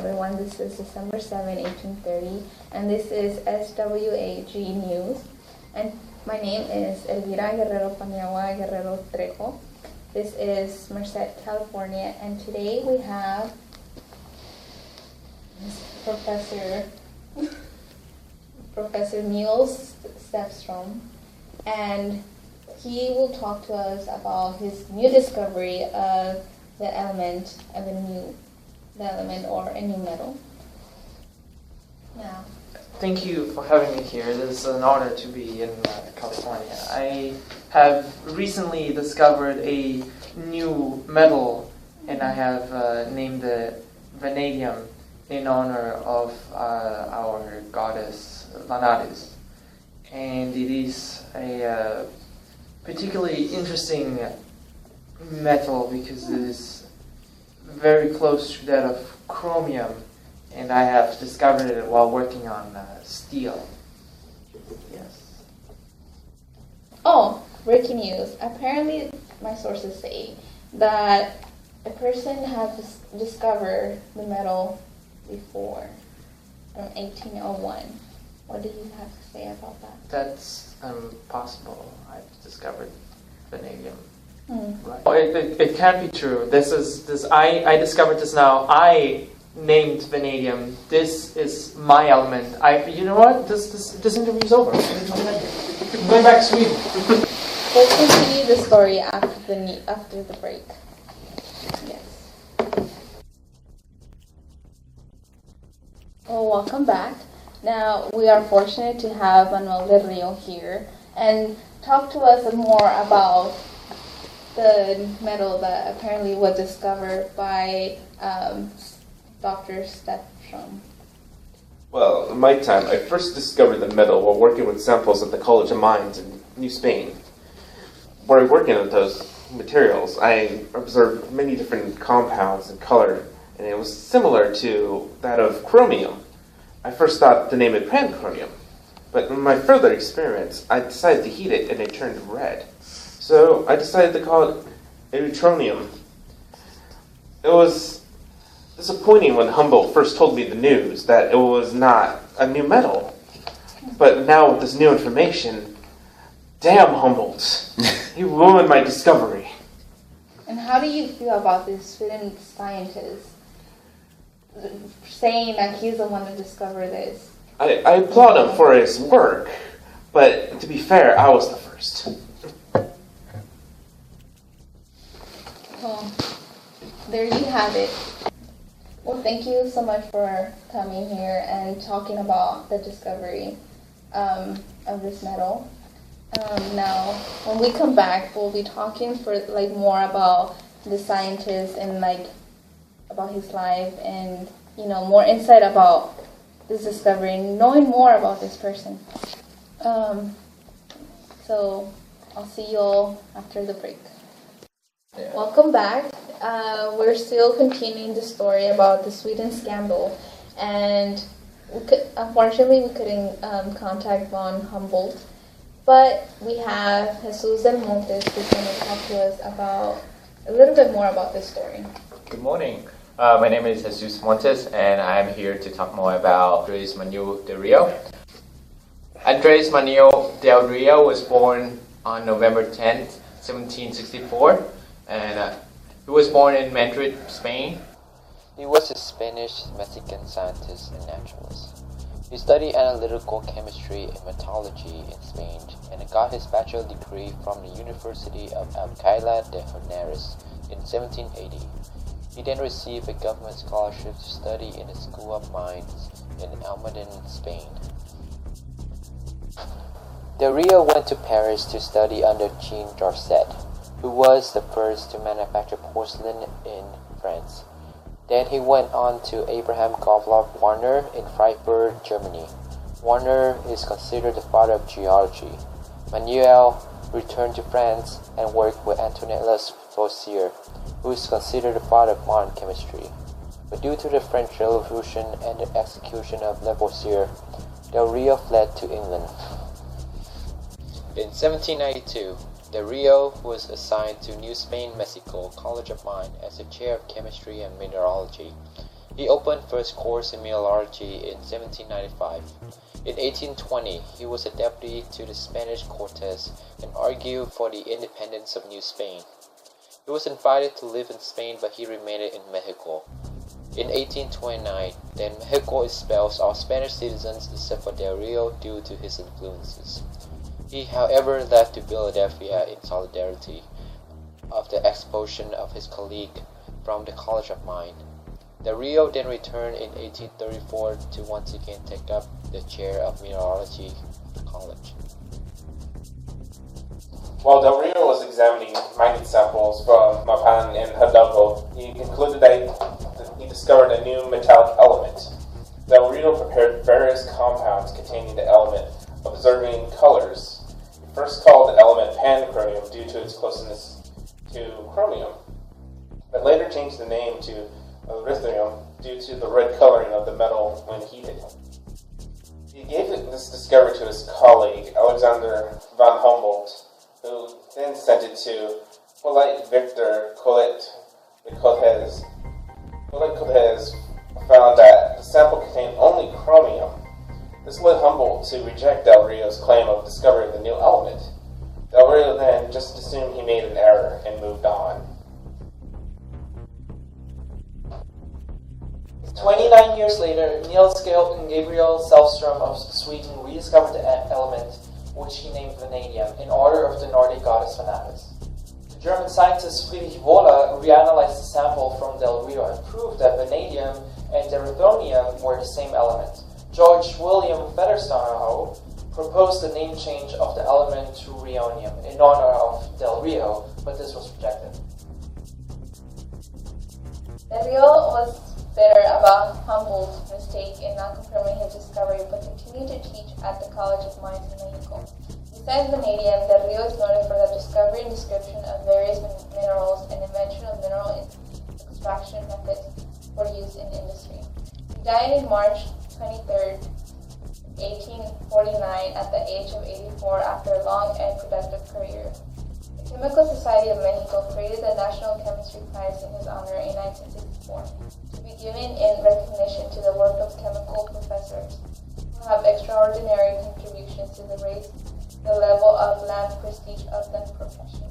everyone. This is December 7, 1830, and this is SWAG News. And my name is Elvira Guerrero Trejo. This is Merced, California, and today we have Professor Niels Sefstrom, and he will talk to us about his new discovery of the element or a new metal. Yeah. Thank you for having me here. It is an honor to be in California. I have recently discovered a new metal, and I have named it Vanadium in honor of our goddess Vanadis. And it is a particularly interesting metal because it is very close to that of chromium, and I have discovered it while working on steel. Yes. Oh, breaking news. Apparently, my sources say that a person has discovered the metal before, from 1801. What do you have to say about that? That's possible. I've discovered vanadium. Right. Oh, it can't be true. I discovered this now. I named vanadium. This is my element. You know what? This interview's over. I'm going back to Sweden. We'll continue the story after the break. Yes. Well, welcome back. Now we are fortunate to have Vanadium del Rio here and talk to us more about the metal that apparently was discovered by Dr. Sefstrom. Well, in my time, I first discovered the metal while working with samples at the College of Mines in New Spain. While working with those materials, I observed many different compounds and color, and it was similar to that of chromium. I first thought to name it panchromium, but in my further experiments, I decided to heat it and it turned red. So I decided to call it eutronium. It was disappointing when Humboldt first told me the news that it was not a new metal. But now with this new information, damn Humboldt, you ruined my discovery. And how do you feel about this student scientist saying that he's the one to discover this? I applaud him for his work, but to be fair, I was the first. Well, there you have it. Well, thank you so much for coming here and talking about the discovery of this metal. Now, when we come back, we'll be talking more about the scientist and about his life and more insight about this discovery, knowing more about this person. So I'll see you all after the break. Yeah. Welcome back. We're still continuing the story about the Vanadium Scandal, and unfortunately we couldn't contact von Humboldt, but we have Jesus Montes who's going to talk to us about a little bit more about this story. Good morning. My name is Jesus Montes, and I'm here to talk more about Andrés Manuel del Rio. Andrés Manuel del Rio was born on November 10th, 1764, and he was born in Madrid, Spain. He was a Spanish-Mexican scientist and naturalist. He studied analytical chemistry and metallurgy in Spain and got his bachelor degree from the University of Alcalá de Henares in 1780. He then received a government scholarship to study in the School of Mines in Almaden, Spain. Del Rio went to Paris to study under Jean Darcet, who was the first to manufacture porcelain in France. Then he went on to Abraham Gottlob Warner in Freiburg, Germany. Warner is considered the father of geology. Manuel returned to France and worked with Antoine Lavoisier, who is considered the father of modern chemistry. But due to the French Revolution and the execution of Lavoisier, Del Rio fled to England. In 1792, Del Rio was assigned to New Spain, Mexico College of Mines as the chair of chemistry and mineralogy. He opened first course in mineralogy in 1795. In 1820, he was a deputy to the Spanish Cortes and argued for the independence of New Spain. He was invited to live in Spain, but he remained in Mexico. In 1829, then Mexico expels all Spanish citizens except for Del Rio due to his influences. He, however, left to Philadelphia in solidarity of the expulsion of his colleague from the College of Mines. Del Rio then returned in 1834 to once again take up the chair of mineralogy of the college. While Del Rio was examining mining samples from Mapan and Hidalgo, he concluded that he discovered a new metallic element. Del Rio prepared various compounds containing the element, observing colors. He first called the element panchronium due to its closeness to chromium, but later changed the name to erythrium due to the red coloring of the metal when heated. He gave this discovery to his colleague, Alexander von Humboldt, who then sent it to Hippolyte Victor Collet de Cortez. Collet Cortez found that the sample contained only chromium. This led Humboldt to reject Del Rio's claim of discovering the new element. Del Rio then just assumed he made an error and moved on. 29 years later, Niels Gabriel Sefstrom of Sweden rediscovered the element, which he named vanadium, in honor of the Nordic goddess Vanadis. The German scientist Friedrich Wohler reanalyzed the sample from Del Rio and proved that vanadium and erythonium were the same element. George William Featherstone proposed the name change of the element to rhodium in honor of Del Rio, but this was rejected. Del Rio was bitter about Humboldt's mistake in not confirming his discovery, but continued to teach at the College of Mines in Mexico. Besides vanadium, Del Rio is noted for the discovery and description of various minerals and invention of mineral extraction methods for use in industry. He died in March 23, 1849, at the age of 84 after a long and productive career. The Chemical Society of Mexico created the National Chemistry Prize in his honor in 1964 to be given in recognition to the work of chemical professors who have extraordinary contributions to raise the level of lab prestige of the profession.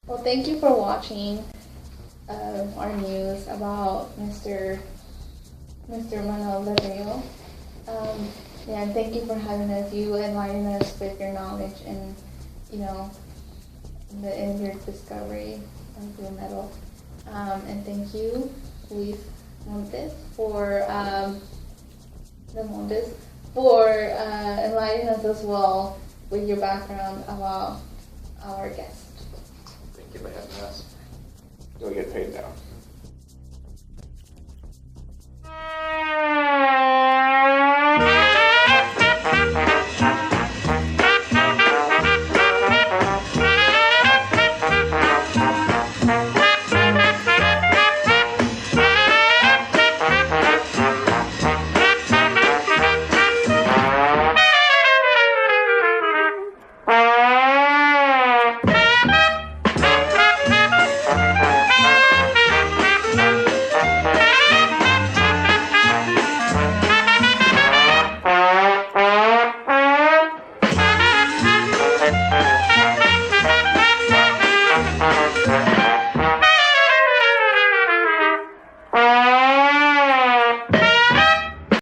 Well, thank you for watching our news about Mr. Manuel Del Rio. And thank you for having us. You enlightening us with your knowledge and, in your discovery of your metal. And thank you, Luis Montes, for enlightening us as well with your background about our guest. Thank you for having us. You'll get paid now.